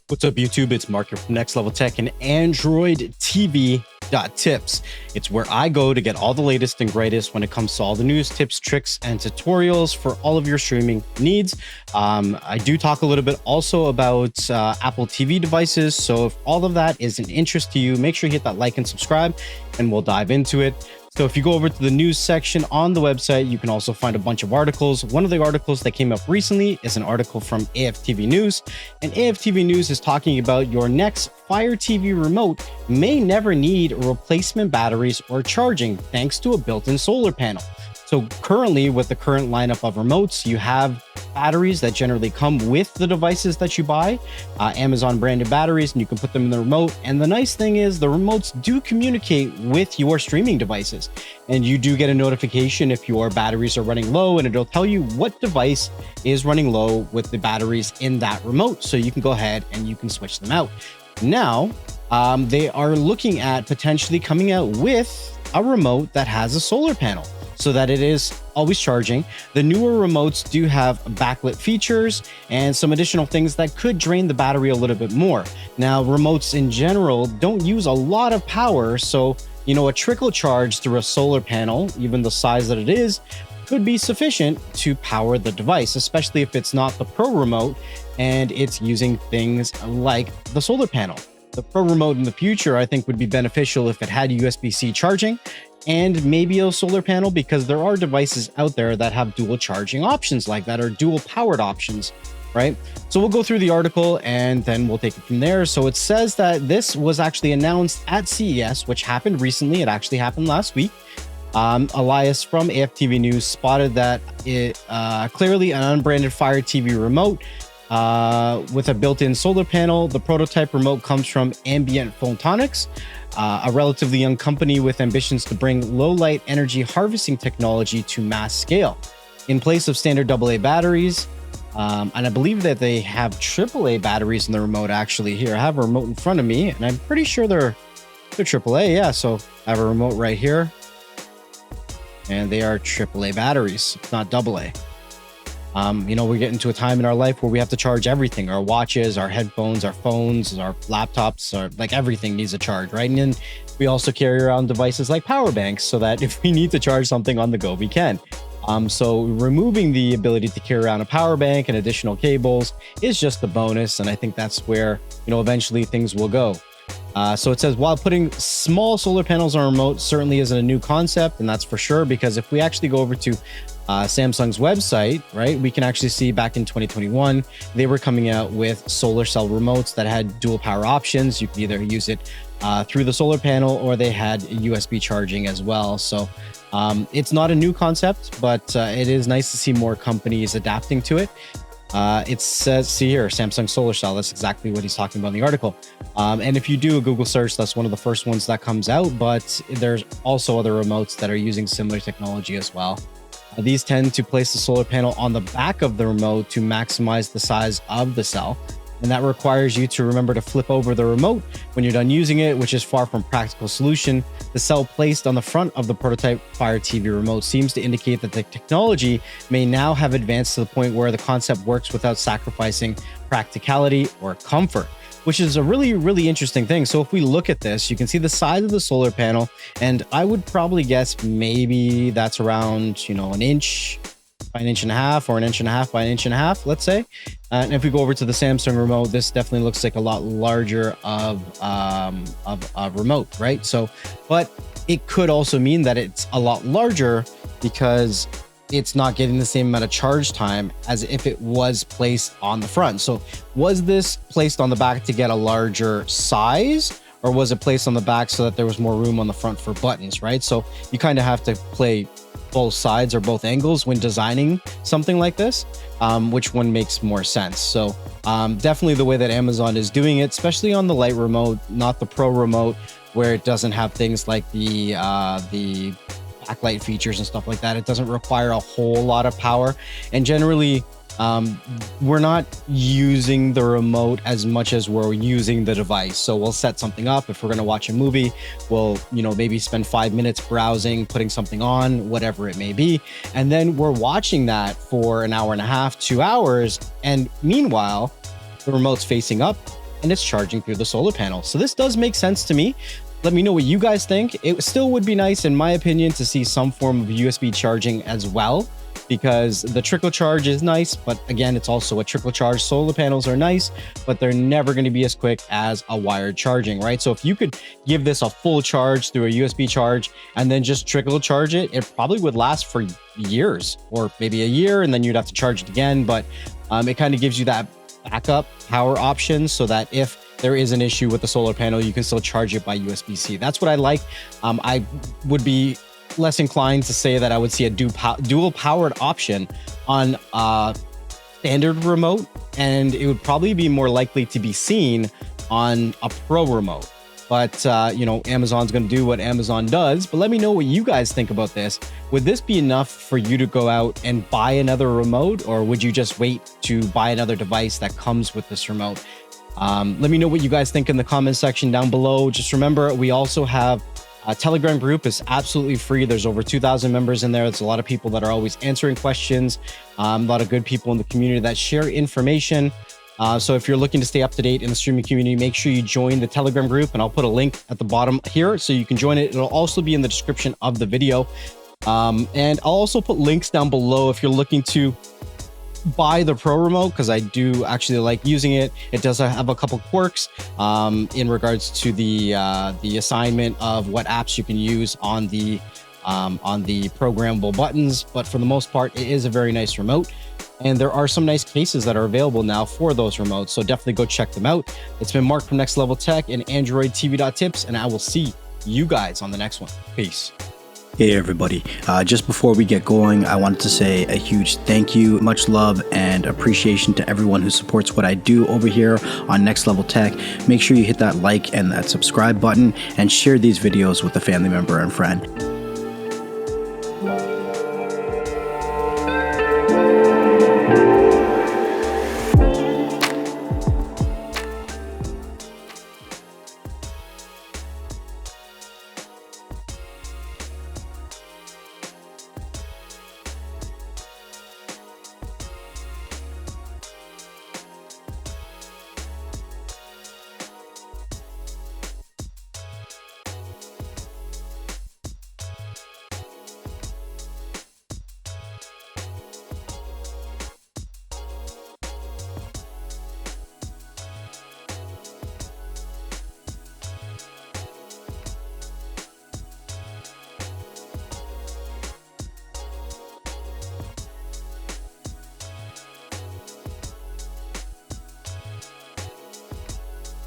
What's up, YouTube? It's Mark here from Next Level Tech and Android TV tips. It's where I go to get all the latest and greatest when it comes to all the news, tips, tricks, and tutorials for all of your streaming needs. I do talk a little bit also about Apple TV devices. So if all of that is an interest to you, make sure you hit that like and subscribe, and we'll dive into it. So if you go over to the news section on the website, you can also find a bunch of articles. One of the articles that came up recently is an article from AFTV News. And AFTV News is talking about your next Fire TV remote may never need replacement batteries or charging thanks to a built-in solar panel. So currently, with the current lineup of remotes, you have batteries that generally come with the devices that you buy, Amazon branded batteries, and you can put them in the remote. And the nice thing is the remotes do communicate with your streaming devices, and you do get a notification if your batteries are running low, and it'll tell you what device is running low with the batteries in that remote. So you can go ahead and you can switch them out. Now, they are looking at potentially coming out with a remote that has a solar panel, so that it is always charging. The newer remotes do have backlit features and some additional things that could drain the battery a little bit more. Now, remotes in general don't use a lot of power, so a trickle charge through a solar panel, even the size that it is, could be sufficient to power the device, especially if it's not the Pro remote and it's using things like the solar panel. The Pro remote in the future, I think, would be beneficial if it had USB-C charging and maybe a solar panel, because there are devices out there that have dual charging options like that, or dual powered options, right? So we'll go through the article and then we'll take it from there. So it says that this was actually announced at CES, which happened recently. It actually happened last week. Elias from AFTV News spotted that it clearly an unbranded Fire TV remote with a built-in solar panel. The prototype remote comes from Ambient Photonics, a relatively young company with ambitions to bring low-light energy harvesting technology to mass scale. In place of standard AA batteries, and I believe that they have AAA batteries in the remote. Actually, here I have a remote in front of me, and I'm pretty sure they're AAA. Yeah, so I have a remote right here, and they are AAA batteries, not AA. We're getting to a time in our life where we have to charge everything: our watches, our headphones, our phones, our laptops, like everything needs a charge, right? And then we also carry around devices like power banks so that if we need to charge something on the go, we can. So removing the ability to carry around a power bank and additional cables is just a bonus. And I think that's where, eventually things will go. So it says, while putting small solar panels on a remote certainly isn't a new concept, and that's for sure, because if we actually go over to Samsung's website, right, we can actually see back in 2021, they were coming out with solar cell remotes that had dual power options. You could either use it through the solar panel, or they had USB charging as well. So it's not a new concept, but it is nice to see more companies adapting to it. It says, see here, Samsung solar cell. That's exactly what he's talking about in the article. And if you do a Google search, that's one of the first ones that comes out, but there's also other remotes that are using similar technology as well. These tend to place the solar panel on the back of the remote to maximize the size of the cell. And that requires you to remember to flip over the remote when you're done using it, which is far from a practical solution. The cell placed on the front of the prototype Fire TV remote seems to indicate that the technology may now have advanced to the point where the concept works without sacrificing practicality or comfort, which is a really, really interesting thing. So if we look at this, you can see the size of the solar panel, and I would probably guess maybe that's around, an inch by an inch and a half, or an inch and a half by an inch and a half, let's say. And if we go over to the Samsung remote, this definitely looks like a lot larger of a remote, right? So, but it could also mean that it's a lot larger because it's not getting the same amount of charge time as if it was placed on the front. So was this placed on the back to get a larger size, or was it placed on the back so that there was more room on the front for buttons, right? So you kind of have to play both sides or both angles when designing something like this, which one makes more sense. So definitely the way that Amazon is doing it, especially on the Lite remote, not the Pro remote, where it doesn't have things like the backlight features and stuff like that. It doesn't require a whole lot of power, and generally we're not using the remote as much as we're using the device. So we'll set something up. If we're going to watch a movie, we'll maybe spend 5 minutes browsing, putting something on, whatever it may be, and then we're watching that for an hour and a half, 2 hours, and meanwhile the remote's facing up, and it's charging through the solar panel. So this does make sense to me. Let me know what you guys think. It still would be nice, in my opinion, to see some form of USB charging as well, because the trickle charge is nice, but again, it's also a trickle charge. Solar panels are nice, but they're never going to be as quick as a wired charging, right? So if you could give this a full charge through a USB charge and then just trickle charge it, it probably would last for years, or maybe a year, and then you'd have to charge it again. But it kind of gives you that backup power option, so that if there is an issue with the solar panel, you can still charge it by USB-C. That's what I like. I would be less inclined to say that I would see a dual powered option on a standard remote, and it would probably be more likely to be seen on a Pro remote. But you know, Amazon's going to do what Amazon does. But let me know what you guys think about this. Would this be enough for you to go out and buy another remote, or would you just wait to buy another device that comes with this remote? Let me know what you guys think in the comment section down below. Just remember, we also have a Telegram group. It's absolutely free. There's over 2,000 members in there. There's a lot of people that are always answering questions. A lot of good people in the community that share information. So if you're looking to stay up to date in the streaming community, make sure you join the Telegram group, and I'll put a link at the bottom here so you can join it. It'll also be in the description of the video. And I'll also put links down below if you're looking to buy the Pro remote, because I do actually like using it. It does have a couple quirks in regards to the assignment of what apps you can use on the programmable buttons, but for the most part, it is a very nice remote. And there are some nice cases that are available now for those remotes, so definitely go check them out. It's been Mark from Next Level Tech and nxtlvl.tips, and I will see you guys on the next one. Peace. Hey everybody, just before we get going, I wanted to say a huge thank you, much love and appreciation to everyone who supports what I do over here on Next Level Tech. Make sure you hit that like and that subscribe button, and share these videos with a family member and friend.